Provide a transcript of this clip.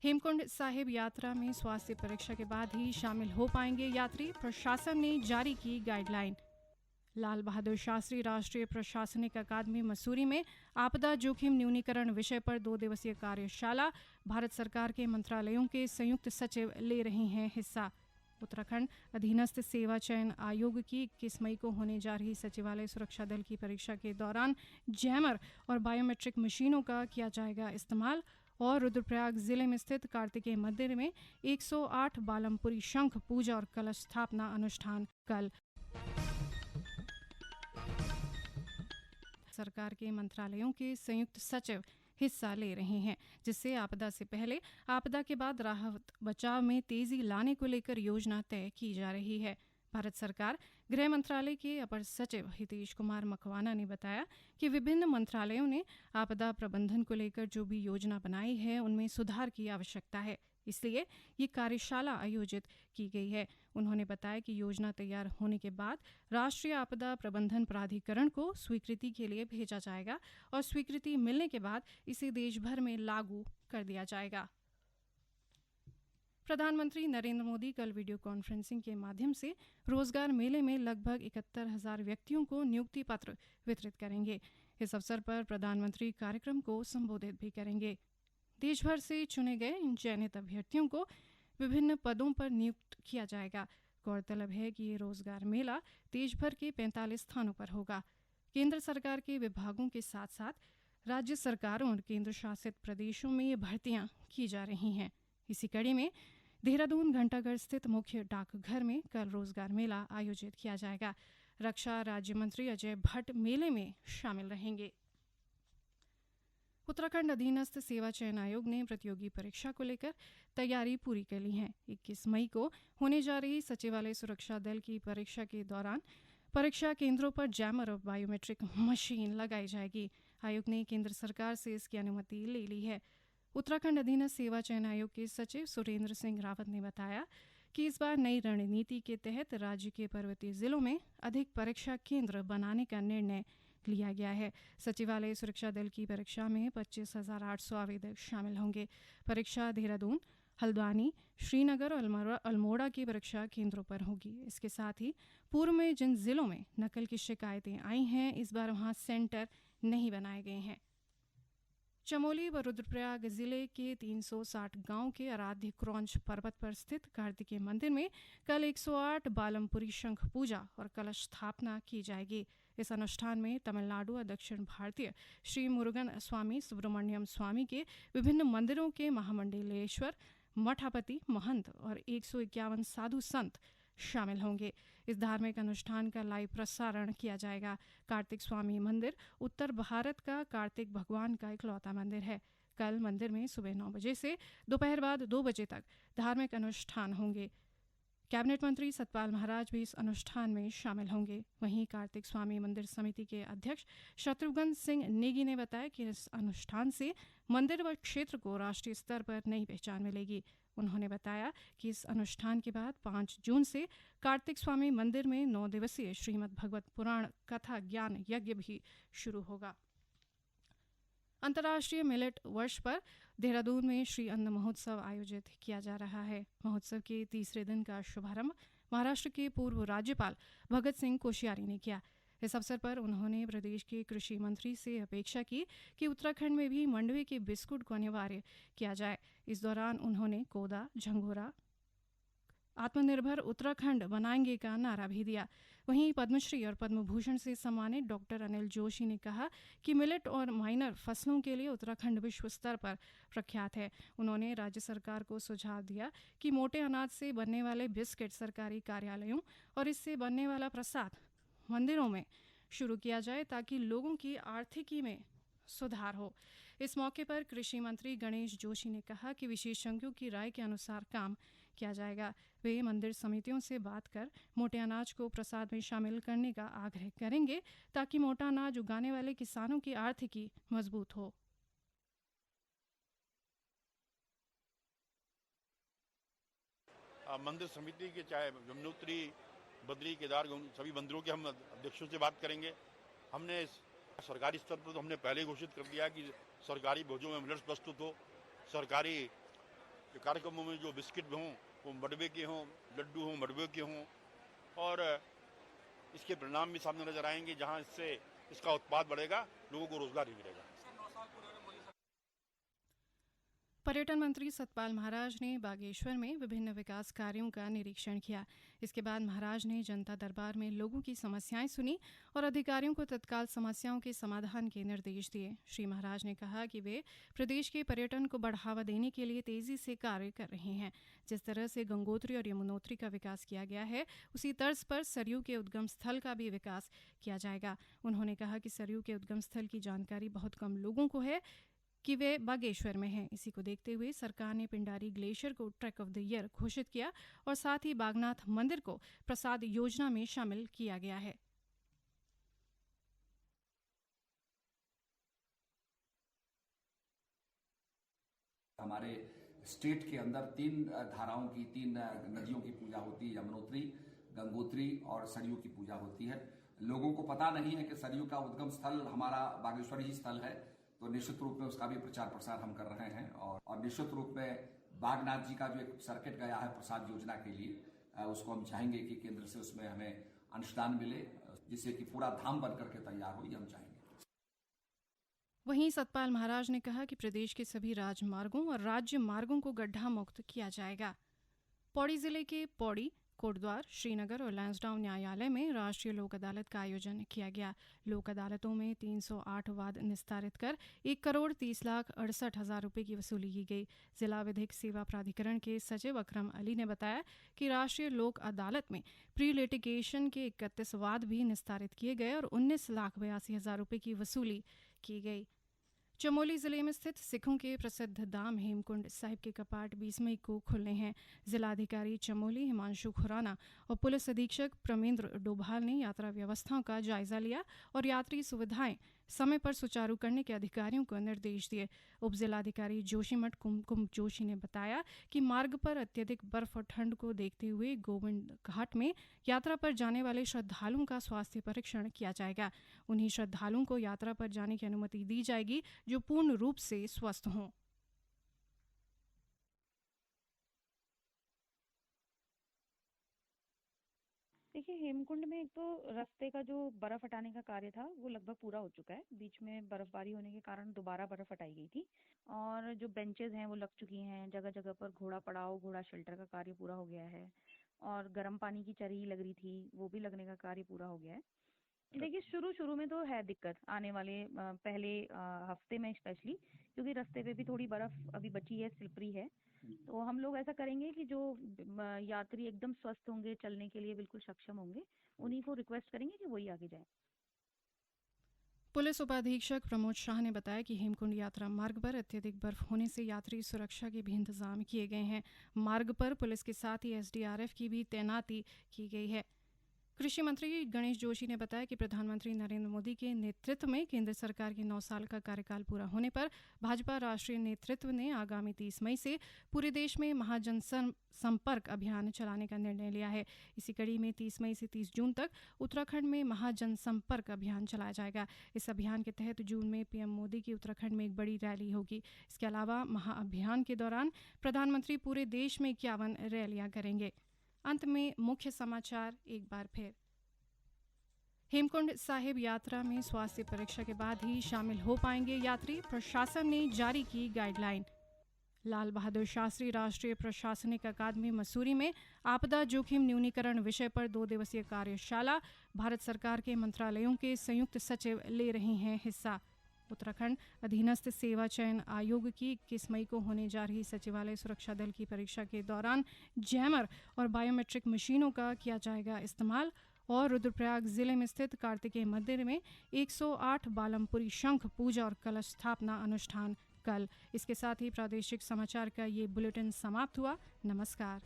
हेमकुंड साहिब यात्रा में स्वास्थ्य परीक्षा के बाद ही शामिल हो पाएंगे यात्री, प्रशासन ने जारी की गाइडलाइन। लाल बहादुर शास्त्री राष्ट्रीय प्रशासनिक अकादमी मसूरी में आपदा जोखिम न्यूनीकरण विषय पर 2 दिवसीय कार्यशाला, भारत सरकार के मंत्रालयों के संयुक्त सचिव ले रहे हैं हिस्सा। उत्तराखंड अधीनस्थ सेवा चयन आयोग की 21 मई को होने जा रही सचिवालय सुरक्षा दल की परीक्षा के दौरान जैमर और बायोमेट्रिक मशीनों का किया जाएगा इस्तेमाल। और रुद्रप्रयाग जिले में स्थित कार्तिकेय मंदिर में 108 बालमपुरी शंख पूजा और कलश स्थापना अनुष्ठान कल। सरकार के मंत्रालयों के संयुक्त सचिव हिस्सा ले रहे हैं, जिससे आपदा से पहले, आपदा के बाद राहत बचाव में तेजी लाने को लेकर योजना तय की जा रही है। भारत सरकार गृह मंत्रालय के अपर सचिव हितेश कुमार मकवाना ने बताया कि विभिन्न मंत्रालयों ने आपदा प्रबंधन को लेकर जो भी योजना बनाई है उनमें सुधार की आवश्यकता है, इसलिए ये कार्यशाला आयोजित की गई है। उन्होंने बताया कि योजना तैयार होने के बाद राष्ट्रीय आपदा प्रबंधन प्राधिकरण को स्वीकृति के लिए भेजा जाएगा और स्वीकृति मिलने के बाद इसे देश भर में लागू कर दिया जाएगा। प्रधानमंत्री नरेंद्र मोदी कल वीडियो कॉन्फ्रेंसिंग के माध्यम से रोजगार मेले में लगभग 71,000 व्यक्तियों को नियुक्ति पत्र वितरित करेंगे। इस अवसर पर प्रधानमंत्री कार्यक्रम को संबोधित भी करेंगे। देश भर से चुने गए इन चयनित अभ्यर्थियों को विभिन्न पदों पर नियुक्त किया जाएगा। गौरतलब है कि ये रोजगार मेला देश भर के 45 स्थानों पर होगा। केंद्र सरकार के विभागों के साथ साथ राज्य सरकारों और केंद्र शासित प्रदेशों में ये भर्तियां की जा रही हैं। इसी कड़ी में देहरादून घंटाघर स्थित मुख्य डाकघर में कल रोजगार मेला आयोजित किया जाएगा। रक्षा राज्य मंत्री अजय भट्ट मेले में शामिल रहेंगे। उत्तराखंड अधीनस्थ सेवा चयन आयोग ने प्रतियोगी परीक्षा को लेकर तैयारी पूरी कर ली है। 21 मई को होने जा रही सचिवालय सुरक्षा दल की परीक्षा के दौरान परीक्षा केंद्रों पर जैमर और बायोमेट्रिक मशीन लगाई जाएगी। आयोग ने केंद्र सरकार से इसकी अनुमति ले ली है। उत्तराखंड अधीनस्थ सेवा चयन आयोग के सचिव सुरेंद्र सिंह रावत ने बताया कि इस बार नई रणनीति के तहत राज्य के पर्वतीय जिलों में अधिक परीक्षा केंद्र बनाने का निर्णय लिया गया है। सचिवालय सुरक्षा दल की परीक्षा में 25,800 आवेदक शामिल होंगे। परीक्षा देहरादून, हल्द्वानी, श्रीनगर और अल्मोड़ा के परीक्षा केंद्रों पर होगी। इसके साथ ही पूर्व में जिन जिलों में नकल की शिकायतें आई हैं, इस बार वहां सेंटर नहीं बनाए गए हैं। चमोली व रुद्रप्रयाग जिले के 360 गांव के आराध्य क्रौंच पर्वत पर स्थित कार्तिकेय मंदिर में कल 108 बालमपुरी शंख पूजा और कलश स्थापना की जाएगी। इस अनुष्ठान में तमिलनाडु और दक्षिण भारतीय श्री मुरुगन स्वामी सुब्रमण्यम स्वामी के विभिन्न मंदिरों के महामंडलेश्वर, मठापति, महंत और 151 साधु संत शामिल होंगे। इस धार्मिक अनुष्ठान का लाइव प्रसारण किया जाएगा। कार्तिक स्वामी मंदिर उत्तर भारत का कार्तिक भगवान का इकलौता मंदिर है। कल मंदिर में सुबह 9 बजे से दोपहर बाद 2 बजे तक धार्मिक अनुष्ठान होंगे। कैबिनेट मंत्री सतपाल महाराज भी इस अनुष्ठान में शामिल होंगे। वहीं कार्तिक स्वामी मंदिर समिति के अध्यक्ष शत्रुघ्न सिंह नेगी ने बताया कि इस अनुष्ठान से मंदिर व क्षेत्र को राष्ट्रीय स्तर पर नई पहचान मिलेगी। उन्होंने बताया कि इस अनुष्ठान के बाद 5 जून से कार्तिक स्वामी मंदिर में 9 दिवसीय श्रीमद् भगवत पुराण कथा ज्ञान यज्ञ भी शुरू होगा। अंतर्राष्ट्रीय मिलेट वर्ष पर देहरादून में श्री अन्न महोत्सव आयोजित किया जा रहा है। महोत्सव के तीसरे दिन का शुभारंभ महाराष्ट्र के पूर्व राज्यपाल भगत सिंह कोश्यारी ने किया। इस अवसर पर उन्होंने प्रदेश के कृषि मंत्री से अपेक्षा की कि उत्तराखंड में भी मंडवे के बिस्कुट को अनिवार्य किया जाए। इस दौरान उन्होंने कोदा, झंगोरा, आत्मनिर्भर उत्तराखंड बनाएंगे का नारा भी दिया। वहीं पद्मश्री और पद्म भूषण से सम्मानित डॉक्टर अनिल जोशी ने कहा कि मिलेट और माइनर फसलों के लिए उत्तराखंड विश्व स्तर पर प्रख्यात है। उन्होंने राज्य सरकार को सुझाव दिया कि मोटे अनाज से बनने वाले बिस्किट सरकारी कार्यालयों और इससे बनने वाला प्रसाद मंदिरों में शुरू किया जाए ताकि लोगों की आर्थिकी में सुधार हो। इस मौके पर कृषि मंत्री गणेश जोशी ने कहा कि विशेषज्ञों की राय के अनुसार काम किया जाएगा। वे मंदिर समितियों से बात कर मोटे अनाज को प्रसाद में शामिल करने का आग्रह करेंगे ताकि मोटा अनाज उगाने वाले किसानों की आर्थिकी मजबूत हो। मंदिर समिति के चाहे यमुनोत्री, बद्री, केदार, सभी मंदिरों के हम अध्यक्षों से बात करेंगे। हमने सरकारी स्तर पर तो हमने पहले घोषित कर दिया कि सरकारी भोजों में मिलेट्स प्रस्तुत हो, सरकारी कार्यक्रमों में जो बिस्किट हों वो मडवे के हों, लड्डू हों मडवे के हों, और इसके परिणाम भी सामने नजर आएंगे। जहां इससे इसका उत्पाद बढ़ेगा, लोगों को रोजगार भी मिलेगा। पर्यटन मंत्री सतपाल महाराज ने बागेश्वर में विभिन्न विकास कार्यों का निरीक्षण किया। इसके बाद महाराज ने जनता दरबार में लोगों की समस्याएं सुनी और अधिकारियों को तत्काल समस्याओं के समाधान के निर्देश दिए। श्री महाराज ने कहा कि वे प्रदेश के पर्यटन को बढ़ावा देने के लिए तेजी से कार्य कर रहे हैं। जिस तरह से गंगोत्री और यमुनोत्री का विकास किया गया है, उसी तर्ज पर सरयू के उद्गम स्थल का भी विकास किया जाएगा। उन्होंने कहा कि सरयू के उद्गम स्थल की जानकारी बहुत कम लोगों को है कि वे बागेश्वर में हैं। इसी को देखते हुए सरकार ने पिंडारी ग्लेशियर को ट्रैक ऑफ द ईयर घोषित किया और साथ ही बागनाथ मंदिर को प्रसाद योजना में शामिल किया गया है। हमारे स्टेट के अंदर 3 धाराओं की 3 नदियों की पूजा होती है, यमुनोत्री, गंगोत्री और सरयू की पूजा होती है। लोगों को पता नहीं है कि सरयू का उद्गम स्थल हमारा बागेश्वर ही स्थल है, तो निश्चित रूप में उसका भी प्रचार प्रसार हम कर रहे हैं। और निश्चित रूप में बागनाथ जी का जो एक सर्किट गया है प्रसाद योजना के लिए, उसको हम चाहेंगे कि केंद्र से उसमें हमें अनुदान मिले, जिससे कि पूरा धाम बनकर के तैयार हो, ये हम चाहेंगे। वहीं सतपाल महाराज ने कहा कि प्रदेश के सभी राजमार्गों और राज्य मार्गों को गड्ढा मुक्त किया जाएगा। पौड़ी जिले के पौड़ी, कोटद्वार, श्रीनगर और लैंसडाउन न्यायालय में राष्ट्रीय लोक अदालत का आयोजन किया गया। लोक अदालतों में 308 वाद निस्तारित कर 1,30,68,000 रुपये की वसूली की गई। जिला विधिक सेवा प्राधिकरण के सचिव अकरम अली ने बताया कि राष्ट्रीय लोक अदालत में प्री लिटिगेशन के 31 वाद भी निस्तारित किए गए और 19,82,000 रुपये की वसूली की गई। चमोली जिले में स्थित सिखों के प्रसिद्ध धाम हेमकुंड साहिब के कपाट 20 मई को खुलने हैं। जिलाधिकारी चमोली हिमांशु खुराना और पुलिस अधीक्षक प्रमेंद्र डोभाल ने यात्रा व्यवस्थाओं का जायजा लिया और यात्री सुविधाएं समय पर सुचारू करने के अधिकारियों को निर्देश दिए। उप जिलाधिकारी जोशीमठ कुमकुम जोशी ने बताया कि मार्ग पर अत्यधिक बर्फ और ठंड को देखते हुए गोविंद घाट में यात्रा पर जाने वाले श्रद्धालुओं का स्वास्थ्य परीक्षण किया जाएगा। उन्हीं श्रद्धालुओं को यात्रा पर जाने की अनुमति दी जाएगी जो पूर्ण रूप से स्वस्थ हों। देखिए, हेमकुंड में एक तो रास्ते का जो बर्फ हटाने का कार्य था वो लगभग पूरा हो चुका है। बीच में बर्फबारी होने के कारण दोबारा बर्फ हटाई गई थी और जो बेंचेस हैं वो लग चुकी हैं। जगह जगह पर घोड़ा पड़ाव, घोड़ा शेल्टर का कार्य पूरा हो गया है और गर्म पानी की चरही लग रही थी, वो भी लगने का कार्य पूरा हो गया है। देखिए, शुरू में तो है दिक्कत आने वाले पहले हफ्ते में स्पेशली, क्योंकि रास्ते पे भी थोड़ी बर्फ अभी बची है, स्लिपरी है। तो हम लोग ऐसा करेंगे कि जो यात्री एकदम स्वस्थ होंगे, चलने के लिए बिल्कुल सक्षम होंगे, उन्हीं को रिक्वेस्ट करेंगे कि वही आगे जाए। पुलिस उपाधीक्षक प्रमोद शाह ने बताया कि हेमकुंड यात्रा मार्ग पर अत्यधिक बर्फ होने से यात्री सुरक्षा के भी इंतजाम किए गए हैं। मार्ग पर पुलिस के साथ ही एसडीआरएफ की भी तैनाती की गई है। कृषि मंत्री गणेश जोशी ने बताया कि प्रधानमंत्री नरेंद्र मोदी के नेतृत्व में केंद्र सरकार के 9 साल का कार्यकाल पूरा होने पर भाजपा राष्ट्रीय नेतृत्व ने आगामी 30 मई से पूरे देश में महाजन संपर्क अभियान चलाने का निर्णय लिया है। इसी कड़ी में 30 मई से 30 जून तक उत्तराखंड में महाजन संपर्क अभियान चलाया जाएगा। इस अभियान के तहत जून में पीएम मोदी की उत्तराखंड में एक बड़ी रैली होगी। इसके अलावा महाअभियान के दौरान प्रधानमंत्री पूरे देश में 51 रैलियां करेंगे। अंत में मुख्य समाचार एक बार फिर। हेमकुंड साहिब यात्रा में स्वास्थ्य परीक्षा के बाद ही शामिल हो पाएंगे यात्री, प्रशासन ने जारी की गाइडलाइन। लाल बहादुर शास्त्री राष्ट्रीय प्रशासनिक अकादमी मसूरी में आपदा जोखिम न्यूनीकरण विषय पर 2 दिवसीय कार्यशाला, भारत सरकार के मंत्रालयों के संयुक्त सचिव ले रहे हैं हिस्सा। उत्तराखंड अधीनस्थ सेवा चयन आयोग की 21 मई को होने जा रही सचिवालय सुरक्षा दल की परीक्षा के दौरान जैमर और बायोमेट्रिक मशीनों का किया जाएगा इस्तेमाल। और रुद्रप्रयाग जिले में स्थित कार्तिकेय मंदिर में 108 बालमपुरी शंख पूजा और कलश स्थापना अनुष्ठान कल। इसके साथ ही प्रादेशिक समाचार का ये बुलेटिन समाप्त हुआ। नमस्कार।